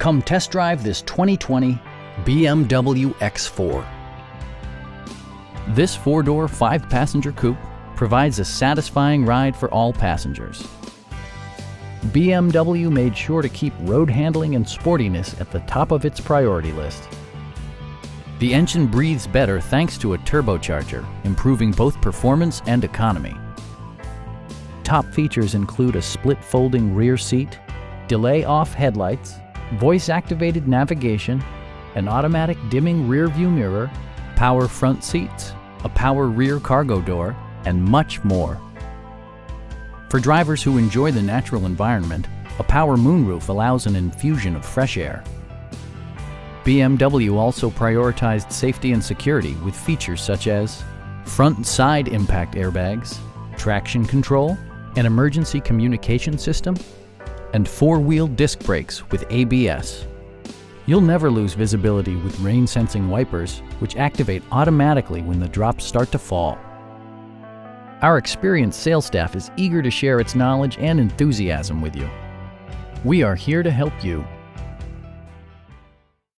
Come test drive this 2020 BMW X4. This four-door, five-passenger coupe provides a satisfying ride for all passengers. BMW made sure to keep road handling and sportiness at the top of its priority list. The engine breathes better thanks to a turbocharger, improving both performance and economy. Top features include a split folding rear seat, delay-off headlights, voice-activated navigation, an automatic dimming rear-view mirror, power front seats, a power rear cargo door, and much more. For drivers who enjoy the natural environment, a power moonroof allows an infusion of fresh air. BMW also prioritized safety and security with features such as front and side impact airbags, traction control, an emergency communication system, and four-wheel disc brakes with ABS. You'll never lose visibility with rain-sensing wipers, which activate automatically when the drops start to fall. Our experienced sales staff is eager to share its knowledge and enthusiasm with you. We are here to help you.